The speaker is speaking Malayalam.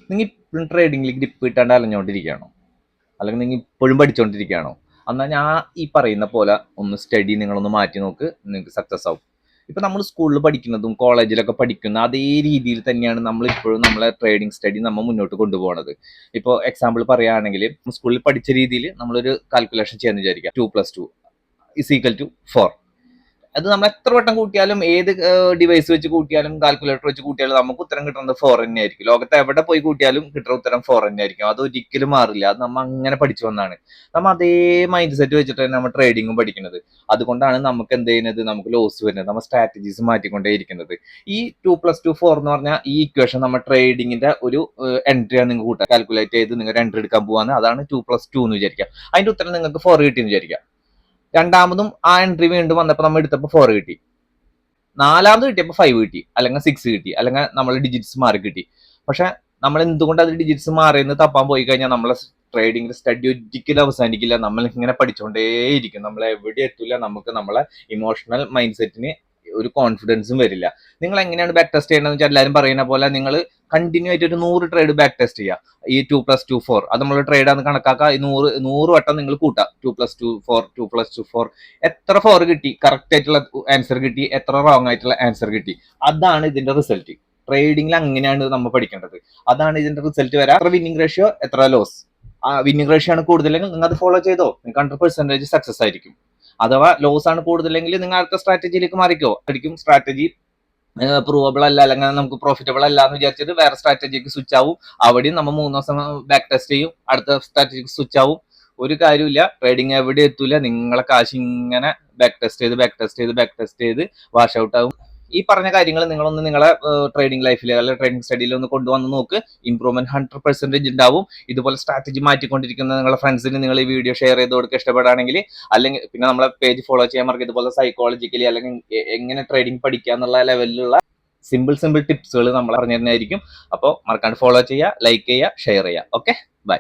നിങ്ങൾ ഇപ്പോഴും ട്രേഡിംഗിൽ ഗ്രിപ്പ് കിട്ടാണ്ട് അലഞ്ഞുകൊണ്ടിരിക്കുകയാണോ? അല്ലെങ്കിൽ നിങ്ങൾ ഇപ്പോഴും പഠിച്ചുകൊണ്ടിരിക്കുകയാണോ? എന്നാൽ ഞാൻ ഈ പറയുന്ന പോലെ ഒന്ന് സ്റ്റഡി നിങ്ങളൊന്ന് മാറ്റി നോക്ക്, നിങ്ങൾക്ക് സക്സസ് ആവും. ഇപ്പം നമ്മൾ സ്കൂളിൽ പഠിക്കുന്നതും കോളേജിലൊക്കെ പഠിക്കുന്ന അതേ രീതിയിൽ തന്നെയാണ് നമ്മൾ ഇപ്പോഴും നമ്മളെ ട്രേഡിംഗ് സ്റ്റഡി നമ്മൾ മുന്നോട്ട് കൊണ്ടുപോകുന്നത്. ഇപ്പോൾ എക്സാമ്പിൾ പറയുകയാണെങ്കിൽ സ്കൂളിൽ പഠിച്ച രീതിയിൽ നമ്മളൊരു കാൽക്കുലേഷൻ ചെയ്യാന്ന് വിചാരിക്കുക. 2+2 = 4. അത് നമ്മൾ എത്ര വട്ടം കൂട്ടിയാലും ഏത് ഡിവൈസ് വെച്ച് കൂട്ടിയാലും കാൽക്കുലേറ്റർ വെച്ച് കൂട്ടിയാലും നമുക്ക് ഉത്തരം കിട്ടുന്നത് 4 തന്നെ ആയിരിക്കും. ലോകത്ത് എവിടെ പോയി കൂട്ടിയാലും കിട്ടുന്ന ഉത്തരം 4 തന്നെ ആയിരിക്കും. അത് ഒരിക്കലും മാറില്ല. അത് നമ്മൾ അങ്ങനെ പഠിച്ചു വന്നാണ്. നമ്മൾ അതേ മൈൻഡ് സെറ്റ് വെച്ചിട്ട് തന്നെ നമ്മൾ ട്രേഡിങ്ങും പഠിക്കുന്നത്. അതുകൊണ്ടാണ് നമുക്ക് എന്ത് ചെയ്യുന്നത്, നമുക്ക് ലോസ് വരുന്നത്. നമ്മൾ സ്ട്രാറ്റജീസ് മാറ്റിക്കൊണ്ടേ ഇരിക്കുന്നത്. ഈ 2+2 4 എന്ന് പറഞ്ഞാൽ ഈ ഇക്വേഷൻ നമ്മൾ ട്രേഡിങ്ങിന്റെ ഒരു എൻട്രിയാണ് നിങ്ങൾ കൂട്ടുക. കാൽക്കുലേറ്റ് ചെയ്ത് നിങ്ങൾ എൻട്രി എടുക്കാൻ പോവാന്ന്, അതാണ് 2+2 എന്ന് വിചാരിക്കുക. അതിന്റെ ഉത്തരം നിങ്ങൾക്ക് 4 കിട്ടിയെന്ന് വിചാരിക്കുക. രണ്ടാമതും ആ എൻട്രി വീണ്ടും വന്നപ്പോൾ നമ്മൾ എടുത്തപ്പോൾ 4 കിട്ടി. നാലാമത് കിട്ടിയപ്പോൾ 5 കിട്ടി, അല്ലെങ്കിൽ 6 കിട്ടി, അല്ലെങ്കിൽ നമ്മൾ ഡിജിറ്റ്സ് മാറി കിട്ടി. പക്ഷെ നമ്മൾ എന്തുകൊണ്ട് അത് ഡിജിറ്റ്സ് മാറിയെന്ന് തപ്പാൻ പോയി കഴിഞ്ഞാൽ നമ്മളെ ട്രേഡിംഗ് സ്റ്റഡി ഒരിക്കലും അവസാനിക്കില്ല. നമ്മൾ ഇങ്ങനെ പഠിച്ചുകൊണ്ടേയിരിക്കും. നമ്മൾ എവിടെ എത്തില്ല. നമുക്ക് നമ്മളെ ഇമോഷണൽ മൈൻഡ് സെറ്റിന് ഒരു കോൺഫിഡൻസും വരില്ല. നിങ്ങൾ എങ്ങനെയാണ് ബാക്ക് ടെസ്റ്റ് ചെയ്യണമെന്ന് വെച്ചാൽ എല്ലാവരും പറയുന്ന പോലെ നിങ്ങൾ കണ്ടിന്യൂ ആയിട്ട് ഒരു 100 ട്രേഡ് ബാക്ക് ടെസ്റ്റ് ചെയ്യുക. ഈ 2+2 4 അത് നമ്മൾ ട്രേഡ് ആണെന്ന് കണക്കാക്കുക. ഈ 100 വട്ടം നിങ്ങൾ കൂട്ടുക. 2+2 4 2+2 4 എത്ര 4 കിട്ടി, കറക്റ്റ് ആയിട്ടുള്ള ആൻസർ കിട്ടി, എത്ര റോങ് ആയിട്ടുള്ള ആൻസർ കിട്ടി, അതാണ് ഇതിന്റെ റിസൾട്ട്. ട്രേഡിംഗിൽ അങ്ങനെയാണ് നമ്മൾ പഠിക്കേണ്ടത്. അതാണ് ഇതിന്റെ റിസൾട്ട് വരാം. എത്ര വിന്നിംഗ് റേഷ്യോ, എത്ര ലോസ്. ആ വിന്നിംഗ് റേഷ്യോ ആണ് കൂടുതലെങ്കിൽ നിങ്ങൾ അത് ഫോളോ ചെയ്തോ, നിങ്ങൾക്ക് 100% സക്സസ് ആയിരിക്കും. അഥവാ ലോസ് ആണ് കൂടുതലെങ്കിൽ നിങ്ങൾ അടുത്ത സ്ട്രാറ്റജിയിലേക്ക് മാറിക്കോ. ആയിരിക്കും സ്ട്രാറ്റജി പ്രൂവബിൾ അല്ല, അല്ലെങ്കിൽ നമുക്ക് പ്രോഫിറ്റബിൾ അല്ല എന്ന് വിചാരിച്ചിട്ട് വേറെ സ്ട്രാറ്റജിക്ക് സ്വിച്ച് ആവും. അവിടെയും നമ്മൾ 3 ദിവസം ബാക്ക് ടെസ്റ്റ് ചെയ്യും, അടുത്ത സ്ട്രാറ്റജിക്ക് സ്വിച്ച് ആവും. ഒരു കാര്യമില്ല, ട്രേഡിംഗ് എവിടെ എത്തൂല. നിങ്ങളെ കാശ് ഇങ്ങനെ ബാക്ക് ടെസ്റ്റ് ചെയ്ത് വാഷ് ഔട്ട് ആവും. ഈ പറഞ്ഞ കാര്യങ്ങൾ നിങ്ങളൊന്ന് നിങ്ങളെ ട്രേഡിംഗ് ലൈഫിൽ അല്ലെങ്കിൽ ട്രേഡിംഗ് സ്റ്റഡിയിൽ ഒന്ന് കൊണ്ടുവന്ന് നോക്ക്. ഇംപ്രൂവ്മെന്റ് 100% ഉണ്ടാവും. ഇതുപോലെ സ്ട്രാറ്റജി മാറ്റിക്കൊണ്ടിരിക്കുന്ന നിങ്ങളുടെ ഫ്രണ്ട്സിന് നിങ്ങൾ ഈ വീഡിയോ ഷെയർ ചെയ്ത് കൊടുക്കുക ഇഷ്ടപ്പെടുകയാണെങ്കിൽ. അല്ലെങ്കിൽ പിന്നെ നമ്മളെ പേജ് ഫോളോ ചെയ്യാൻ മറക്കുക. ഇതുപോലെ സൈക്കോളജിക്കലി അല്ലെങ്കിൽ എങ്ങനെ ട്രേഡിംഗ് പഠിക്കുക എന്നുള്ള ലെവലിലുള്ള സിമ്പിൾ ടിപ്സുകൾ നമ്മൾ പറഞ്ഞു തരുന്നതായിരിക്കും. അപ്പോൾ മറക്കാണ്ട് ഫോളോ ചെയ്യുക, ലൈക്ക് ചെയ്യുക, ഷെയർ ചെയ്യുക. Okay, by.